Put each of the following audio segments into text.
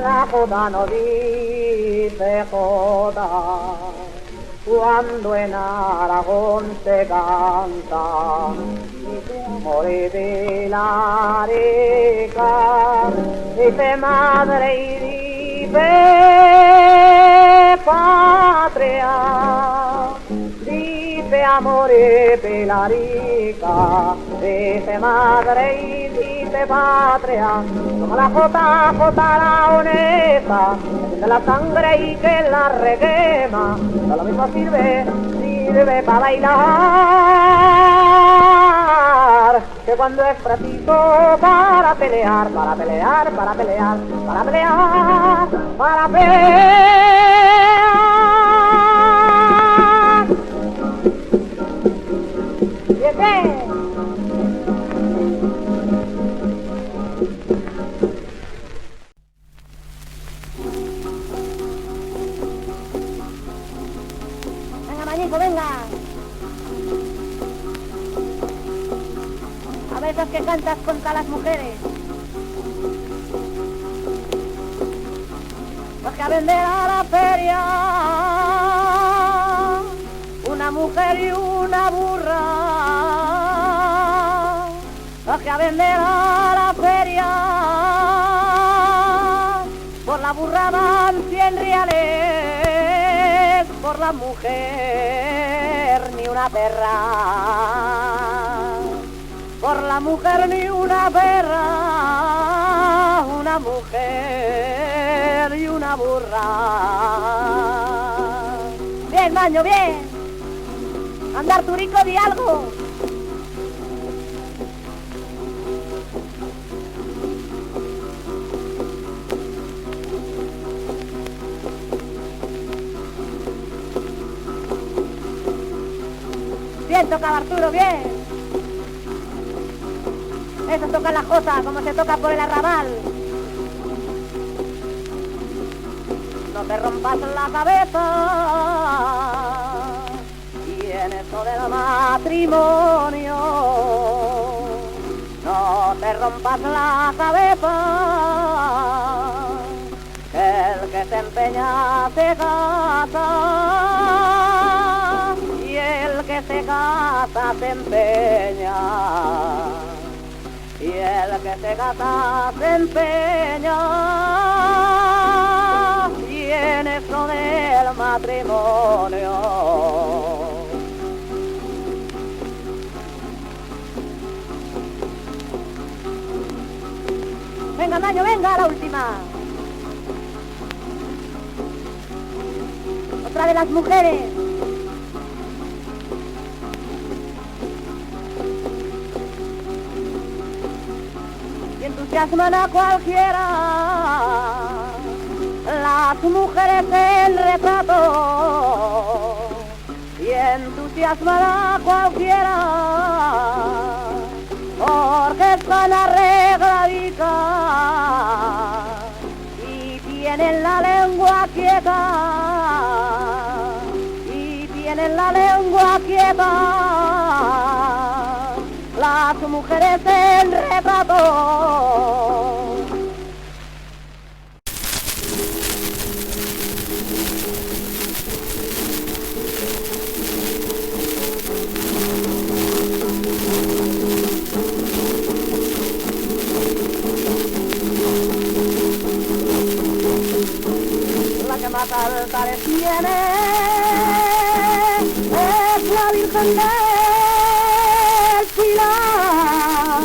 La jota no dice jota cuando en Aragón se canta, y tu more de la areca dice madre y dice patria, dice amore pelarica, dice madre y dice patria, como la jota, jota la honesta, de la sangre y que la requema, no lo mismo sirve para bailar, que cuando es preciso para pelear, para pelear, para pelear, para pelear, para pelear. ¿Y qué? Venga, a ver esas que cantas contra las mujeres, porque a vender a la feria una mujer y una burra, porque a vender a la feria por la burra van 100 reales, por la mujer ni una perra, por la mujer ni una perra, una mujer y una burra. Bien, Maño, bien. Andar turico, di algo. Bien tocado, Arturo, bien. Eso toca la jota, como se toca por el arrabal. No te rompas la cabeza, y en eso del matrimonio, no te rompas la cabeza, que el que se empeña se casa, y el que se casa se empeña, y el que se casa se empeña, y en eso del matrimonio. Venga, Maño, venga, la última. Otra de las mujeres. Y entusiasman a cualquiera las mujeres en retrato, y entusiasman a cualquiera porque están arregladitas y tienen la lengua quieta, y tienen la lengua quieta las mujeres en retrato. La que más altares tiene es la Virgen del Pilar,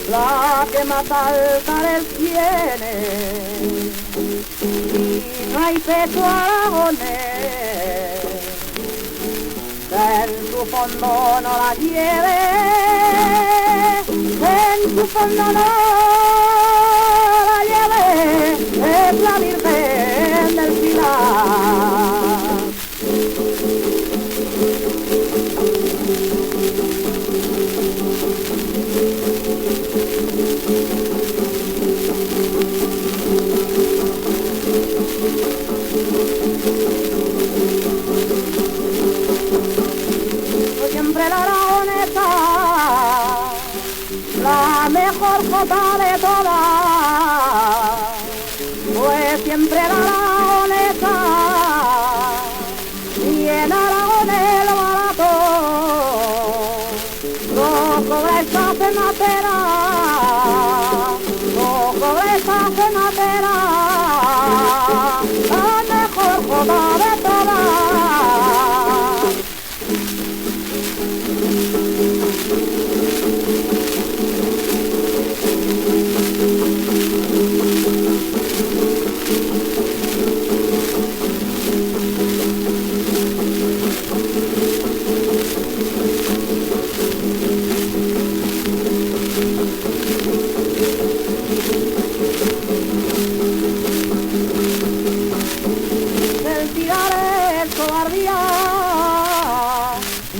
la que más altares tiene, y no hay peso aragonés que en su fondo no la lleve, en su fondo no la lleve, es la Virgen del Pilar. Siempre la aragonesa mejor jota de todas, pues siempre la aragonesa y en Aragón el barato no cobra esta cenatera, no cobra esta cenatera, la mejor jota de todas.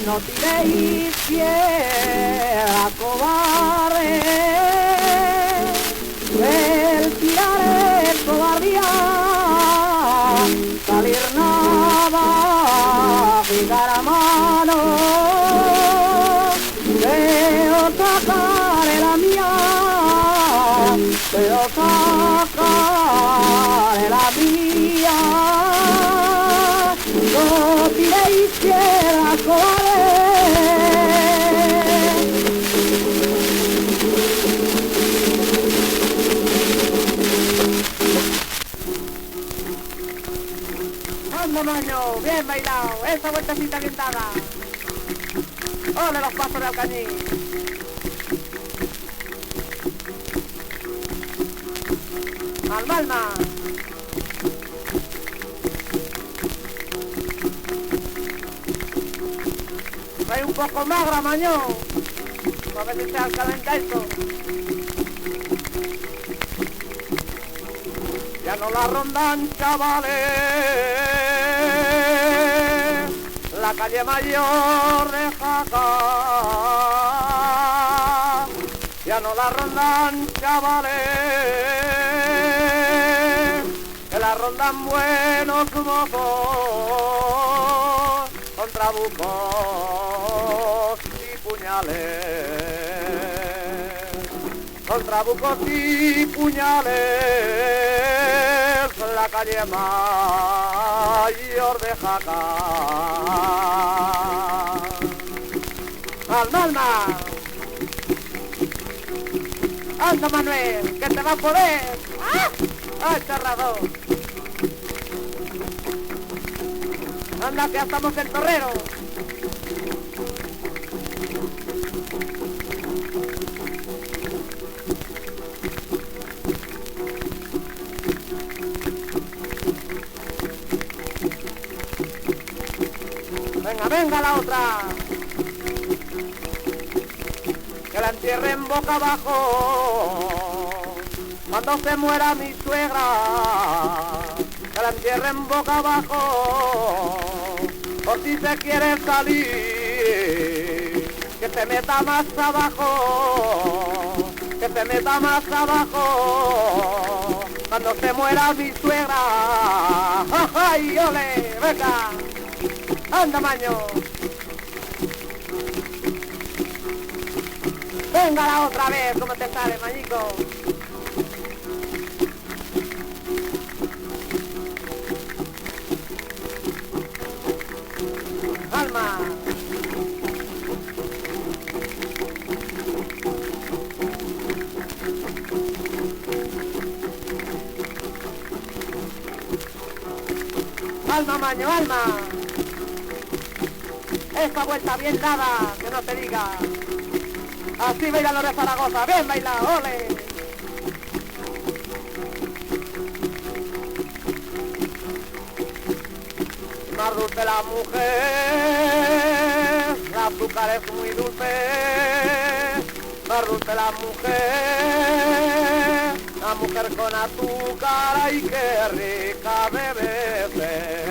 No tiréis piedra, cobarde, el tirar es cobardía, salir nada, picar a mano, pero sacaré la mía, pero sacaré la mía, no tiréis piedra, cobarde. Maño, bien bailado, esa vueltecita bien dada. ¡Ole los pasos de Alcañiz! ¡Alma! Trae un poco magra, maño. A ver si se alcalenta esto. Ya no la rondan, chavales, la calle mayor de Jaca. Ya no la rondan, chavales, que la rondan buenos mozos con trabucos y puñales. Con trabucos y puñales, la calle mayor de Jaca. ¡Alma! ¡Anda, Manuel, que te va a poder! ¡Ah! ¡Ay, charrado! ¡Anda, que ya estamos en Torrero! Venga la otra, que la entierren boca abajo, cuando se muera mi suegra, que la entierren boca abajo, por si se quiere salir, que se meta más abajo, que se meta más abajo, cuando se muera mi suegra. ¡Ay, ole! ¡Venga! ¡Anda, maño! Venga la otra vez, ¿cómo te sale, mañico? ¡Alma! ¡Alma, maño, alma! Esta vuelta bien dada, que no te diga. Así bailan los de Zaragoza, bien bailado, ole. Más dulce la mujer, el azúcar es muy dulce. Más dulce la mujer con azúcar, ay, qué rica debe ser.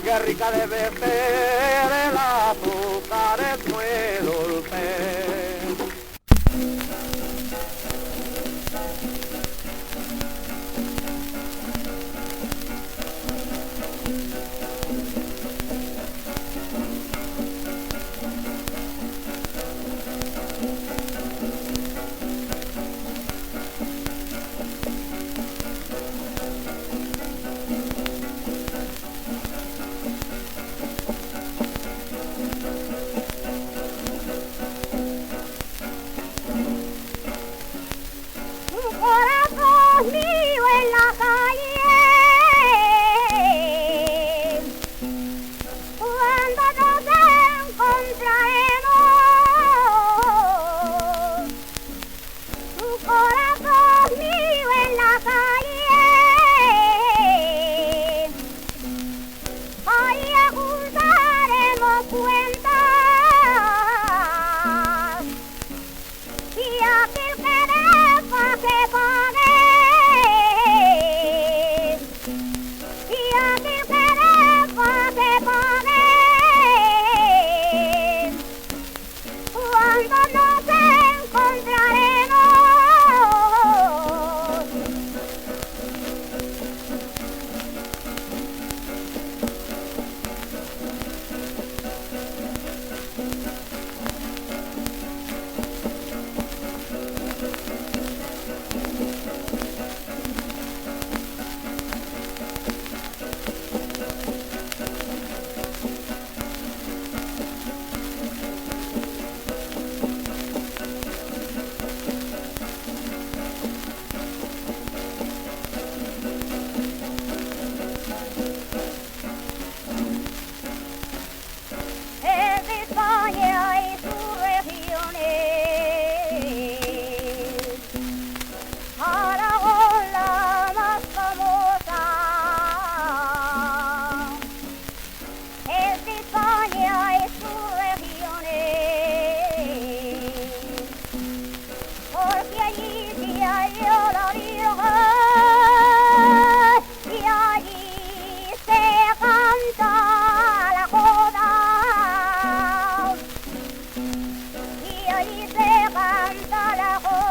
Qué rica debe ser, el azúcar es muy dulce. canta la